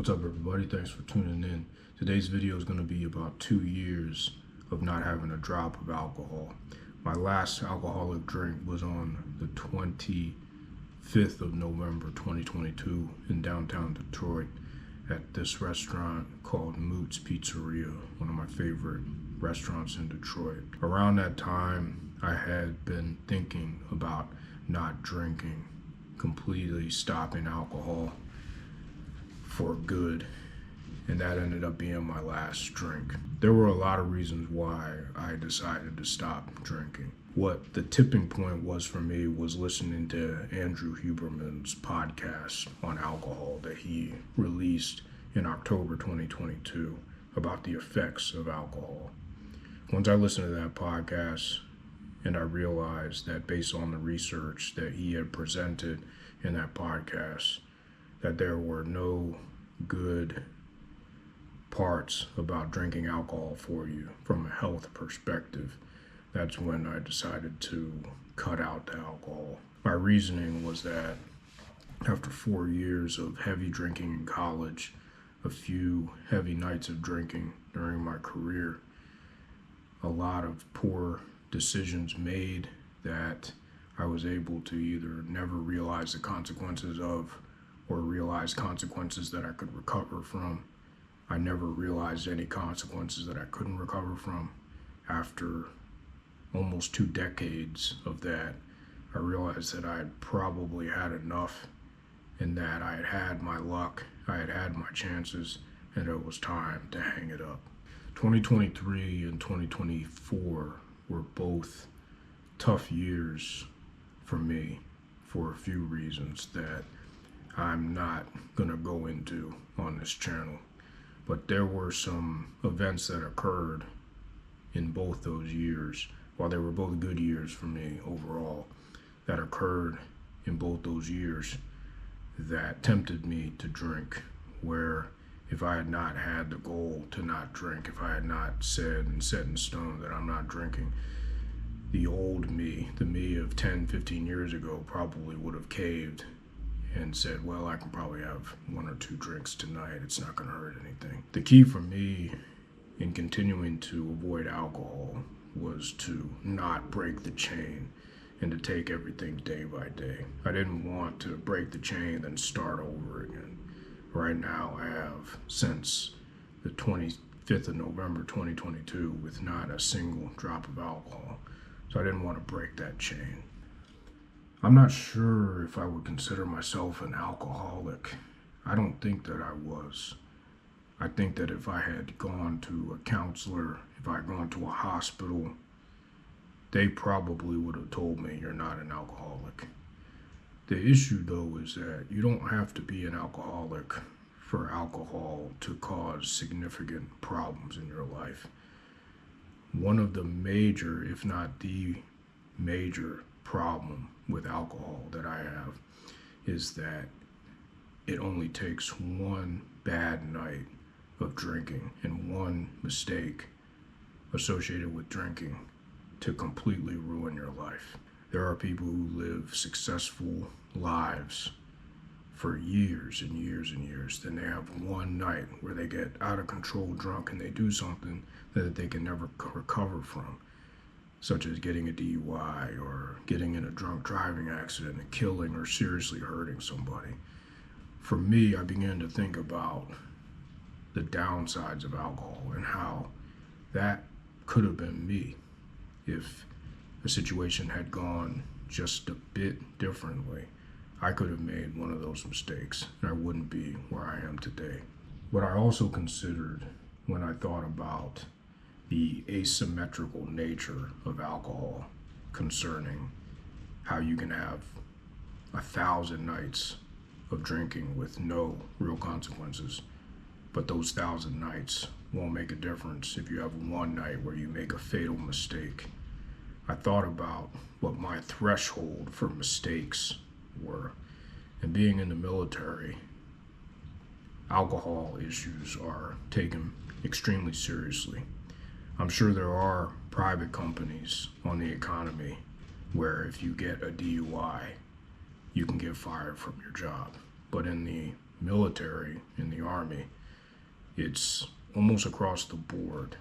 What's up, everybody? Thanks for tuning in. Today's video is going to be about 2 years of not having a drop of alcohol. My last alcoholic drink was on the 25th of November 2022 in downtown Detroit at this restaurant called Moot's Pizzeria, one of my favorite restaurants in Detroit. Around that time, I had been thinking about not drinking, completely stopping alcohol for good, and that ended up being my last drink. There were a lot of reasons why I decided to stop drinking. What the tipping point was for me was listening to Andrew Huberman's podcast on alcohol that he released in October 2022 about the effects of alcohol. Once I listened to that podcast and I realized that based on the research that he had presented in that podcast, that there were no good parts about drinking alcohol for you from a health perspective, that's when I decided to cut out the alcohol. My reasoning was that after 4 years of heavy drinking in college, a few heavy nights of drinking during my career, a lot of poor decisions made that I was able to either never realize the consequences of or realize consequences that I could recover from. I never realized any consequences that I couldn't recover from. After almost 2 decades of that, I realized that I had probably had enough and that I had had my luck, I had had my chances, and it was time to hang it up. 2023 and 2024 were both tough years for me for a few reasons that I'm not gonna go into on this channel. But there were some events that occurred in both those years, while they were both good years for me overall, that occurred in both those years that tempted me to drink, where if I had not had the goal to not drink, if I had not said and set in stone that I'm not drinking, the old me, the me of 10, 15 years ago probably would have caved and said, well, I can probably have 1 or 2 drinks tonight. It's not gonna hurt anything. The key for me in continuing to avoid alcohol was to not break the chain and to take everything day by day. I didn't want to break the chain then start over again. Right now I have, since the 25th of November 2022, with not a single drop of alcohol. So I didn't want to break that chain. I'm not sure if I would consider myself an alcoholic. I don't think that I was. I think that if I had gone to a counselor, if I had gone to a hospital, they probably would have told me you're not an alcoholic. The issue though is that you don't have to be an alcoholic for alcohol to cause significant problems in your life. One of the major, if not the major problem with alcohol that I have is that it only takes one bad night of drinking and one mistake associated with drinking to completely ruin your life. There are people who live successful lives for years and years and years. Then they have one night where they get out of control drunk and they do something that they can never recover from, such as getting a DUI or getting in a drunk driving accident and killing or seriously hurting somebody. For me, I began to think about the downsides of alcohol and how that could have been me if the situation had gone just a bit differently. I could have made one of those mistakes and I wouldn't be where I am today. What I also considered when I thought about the asymmetrical nature of alcohol concerning how you can have 1,000 nights of drinking with no real consequences, but those 1,000 nights won't make a difference if you have one night where you make a fatal mistake. I thought about what my threshold for mistakes were, and being in the military, alcohol issues are taken extremely seriously. I'm sure there are private companies on the economy where if you get a DUI, you can get fired from your job. But in the military, in the Army, it's almost across the board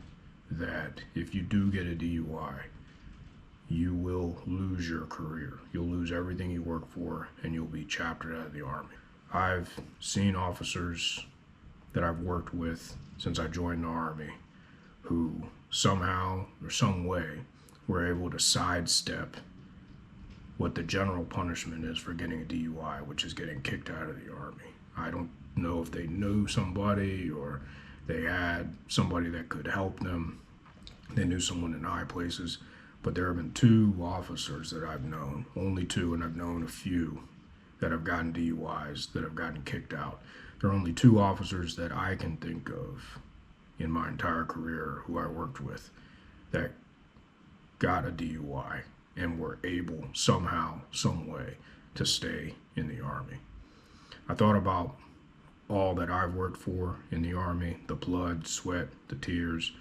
that if you do get a DUI, you will lose your career. You'll lose everything you work for, and you'll be chaptered out of the Army. I've seen officers that I've worked with since I joined the Army who somehow or some way were able to sidestep what the general punishment is for getting a DUI, which is getting kicked out of the Army. I don't know if they knew somebody or they had somebody that could help them. They knew someone in high places, but there have been 2 officers that I've known, only 2, and I've known a few that have gotten DUIs, that have gotten kicked out. There are only 2 officers that I can think of in my entire career who I worked with that got a DUI and were able somehow, some way to stay in the Army. I thought about all that I've worked for in the Army, the blood, sweat, the tears,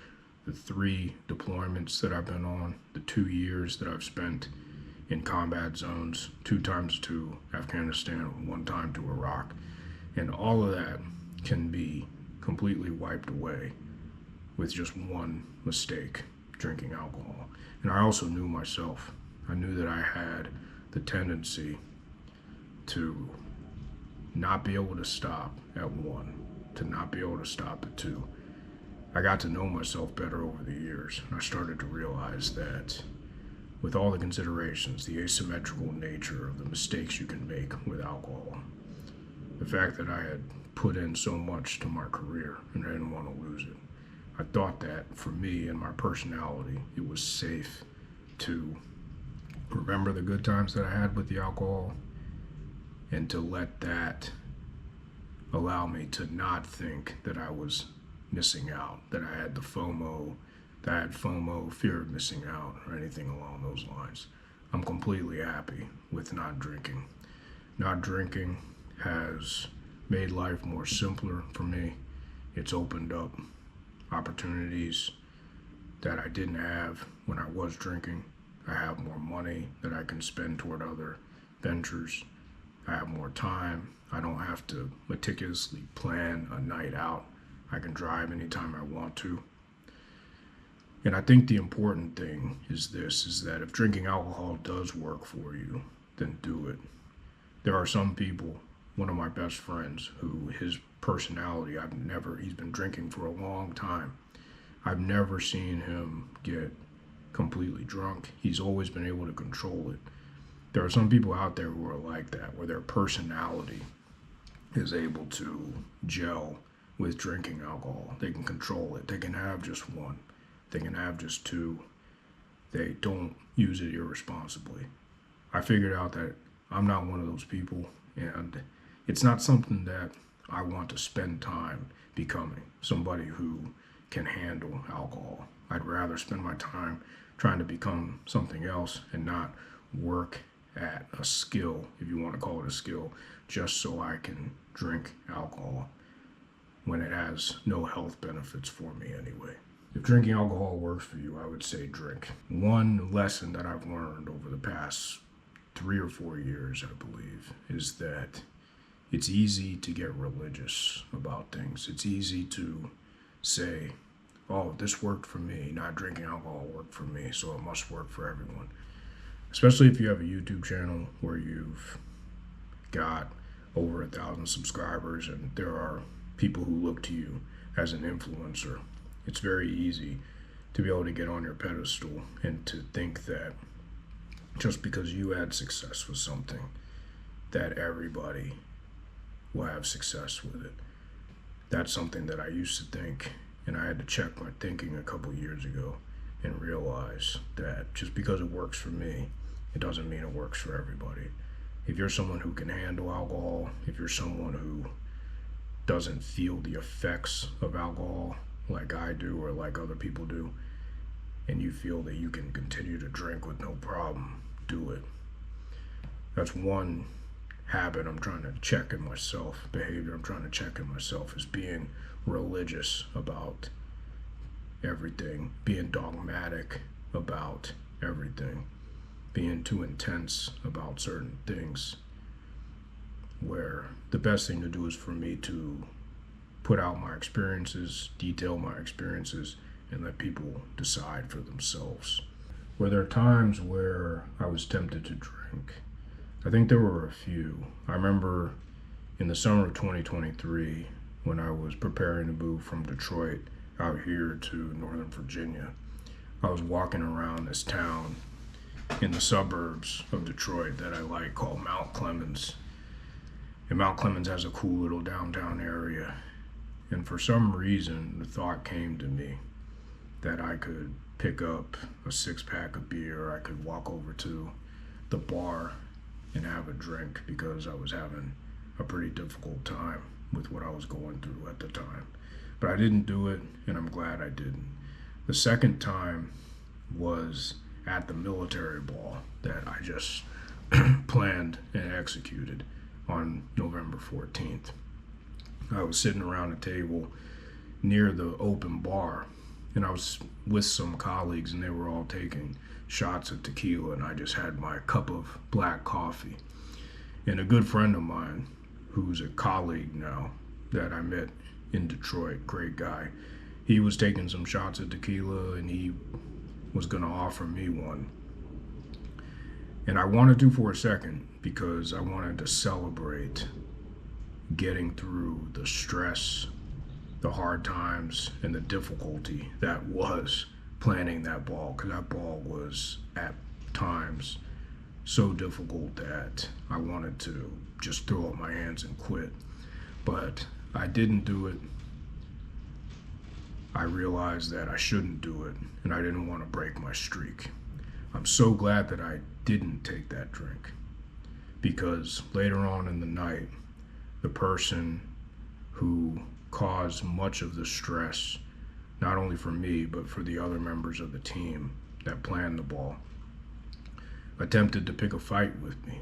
the 3 deployments that I've been on, the 2 years that I've spent in combat zones, 2 times to Afghanistan, 1 time to Iraq. And all of that can be completely wiped away with just 1 mistake, drinking alcohol. And I also knew myself. I knew that I had the tendency to not be able to stop at 1, to not be able to stop at 2. I got to know myself better over the years, and I started to realize that with all the considerations, the asymmetrical nature of the mistakes you can make with alcohol, the fact that I had put in so much to my career and I didn't want to lose it, I thought that for me and my personality, it was safe to remember the good times that I had with the alcohol and to let that allow me to not think that I was missing out, that I had the FOMO, that I had FOMO, fear of missing out, or anything along those lines. I'm completely happy with not drinking. Not drinking has made life more simpler for me. It's opened up opportunities that I didn't have when I was drinking. I have more money that I can spend toward other ventures. I have more time. I don't have to meticulously plan a night out. I can drive anytime I want to. And I think the important thing is this, is that if drinking alcohol does work for you, then do it. There are some people, one of my best friends, who his personality, he's been drinking for a long time. I've never seen him get completely drunk. He's always been able to control it. There are some people out there who are like that, where their personality is able to gel with drinking alcohol. They can control it. They can have just 1. They can have just 2. They don't use it irresponsibly. I figured out that I'm not one of those people, and it's not something that I want to spend time becoming, somebody who can handle alcohol. I'd rather spend my time trying to become something else and not work at a skill, if you want to call it a skill, just so I can drink alcohol when it has no health benefits for me anyway. If drinking alcohol works for you, I would say drink. One lesson that I've learned over the past 3 or 4 years, I believe, is that it's easy to get religious about things. It's easy to say, oh, this worked for me, not drinking alcohol worked for me, so it must work for everyone. Especially if you have a YouTube channel where you've got over 1,000 subscribers and there are people who look to you as an influencer. It's very easy to be able to get on your pedestal and to think that just because you had success with something, that everybody will have success with it. That's something that I used to think, and I had to check my thinking a couple years ago and realize that just because it works for me, it doesn't mean it works for everybody. If you're someone who can handle alcohol, if you're someone who doesn't feel the effects of alcohol like I do or like other people do, and you feel that you can continue to drink with no problem, do it. That's one habit I'm trying to check in myself, behavior I'm trying to check in myself, is being religious about everything, being dogmatic about everything, being too intense about certain things. where the best thing to do is for me to put out my experiences, detail my experiences, and let people decide for themselves. Were there times where I was tempted to drink? I think there were a few. I remember in the summer of 2023, when I was preparing to move from Detroit out here to Northern Virginia, I was walking around this town in the suburbs of Detroit that I like, called Mount Clemens. And Mount Clemens has a cool little downtown area. And for some reason, the thought came to me that I could pick up a 6-pack of beer, I could walk over to the bar and have a drink, because I was having a pretty difficult time with what I was going through at the time. But I didn't do it, and I'm glad I didn't. The second time was at the military ball that I just planned and executed on November 14th. I was sitting around a table near the open bar, and I was with some colleagues, and they were all taking shots of tequila, and I just had my cup of black coffee. And a good friend of mine, who's a colleague now that I met in Detroit, great guy, he was taking some shots of tequila, and he was going to offer me one. And I wanted to for a second, because I wanted to celebrate getting through the stress, the hard times, and the difficulty that was planning that ball, because that ball was at times so difficult that I wanted to just throw up my hands and quit. But I didn't do it. I realized that I shouldn't do it, and I didn't want to break my streak. I'm so glad that I didn't take that drink, because later on in the night, the person who caused much of the stress, not only for me, but for the other members of the team that planned the ball, attempted to pick a fight with me.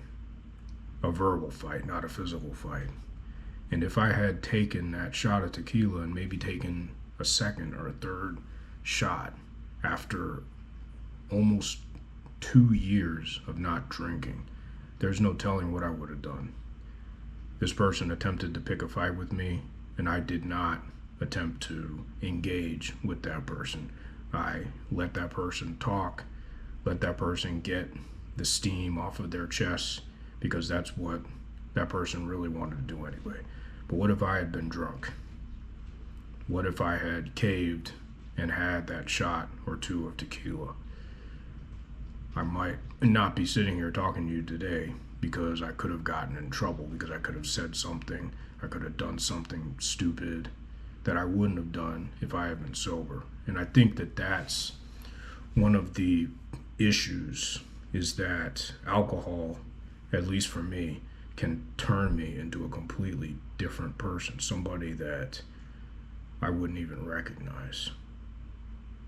A verbal fight, not a physical fight. And if I had taken that shot of tequila and maybe taken a second or a third shot after almost 2 years of not drinking, there's no telling what I would have done. This person attempted to pick a fight with me, and I did not attempt to engage with that person. I let that person talk, let that person get the steam off of their chest, because that's what that person really wanted to do anyway. But what if I had been drunk? What if I had caved and had that shot or two of tequila? I might not be sitting here talking to you today, because I could have gotten in trouble, because I could have said something, I could have done something stupid that I wouldn't have done if I had been sober. And I think that that's one of the issues, is that alcohol, at least for me, can turn me into a completely different person, somebody that I wouldn't even recognize,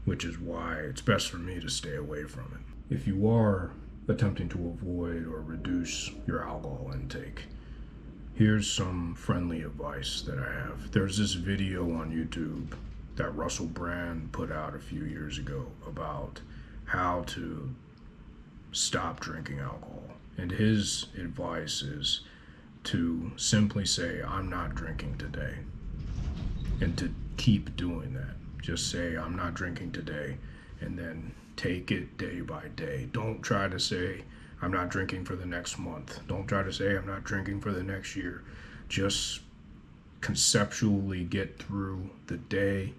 which is why it's best for me to stay away from it. If you are attempting to avoid or reduce your alcohol intake, here's some friendly advice that I have. There's this video on YouTube that Russell Brand put out a few years ago about how to stop drinking alcohol. And his advice is to simply say, I'm not drinking today, and to keep doing that. Just say, I'm not drinking today, and then take it day by day. Don't try to say, I'm not drinking for the next month. Don't try to say, I'm not drinking for the next year. Just conceptually get through the day,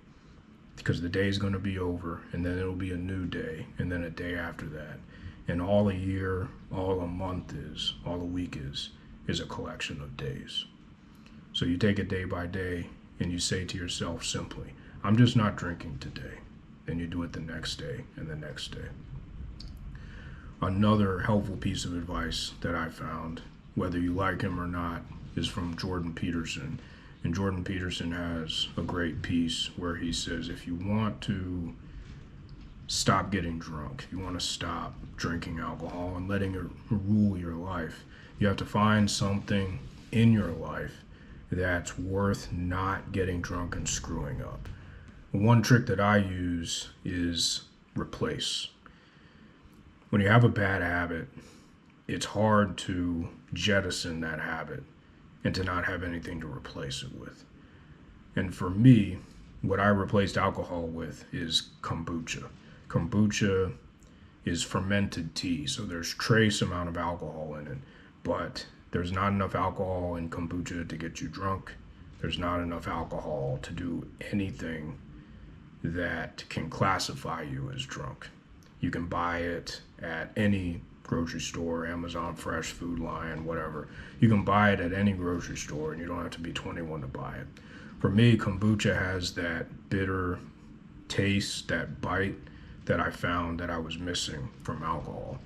because the day is going to be over, and then it'll be a new day, and then a day after that. And all a year, all a month is, all a week is a collection of days. So you take it day by day, and you say to yourself simply, I'm just not drinking today. Then you do it the next day and the next day. Another helpful piece of advice that I found, whether you like him or not, is from Jordan Peterson. And Jordan Peterson has a great piece where he says, if you want to stop getting drunk, if you want to stop drinking alcohol and letting it rule your life, you have to find something in your life that's worth not getting drunk and screwing up. One trick that I use is replace. When you have a bad habit, it's hard to jettison that habit and to not have anything to replace it with. And for me, what I replaced alcohol with is kombucha. Kombucha is fermented tea, so there's trace amount of alcohol in it, but there's not enough alcohol in kombucha to get you drunk. There's not enough alcohol to do anything that can classify you as drunk. You can buy it at any grocery store, Amazon Fresh, Food Lion, whatever. You can buy it at any grocery store and you don't have to be 21 to buy it. For me, kombucha has that bitter taste, that bite that I found that I was missing from alcohol.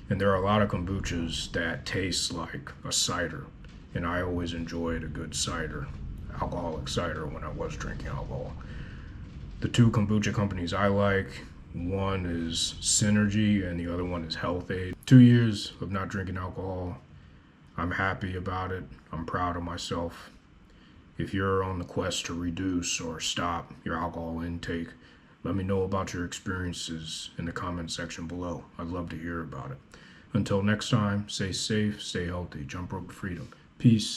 And there are a lot of kombuchas that taste like a cider, and I always enjoyed a good cider, alcoholic cider, when I was drinking alcohol. The two kombucha companies I like, one is Synergy and the other one is Health Aid. 2 years of not drinking alcohol. I'm happy about it. I'm proud of myself. If you're on the quest to reduce or stop your alcohol intake, let me know about your experiences in the comment section below. I'd love to hear about it. Until next time, stay safe, stay healthy, jump rope to freedom. Peace.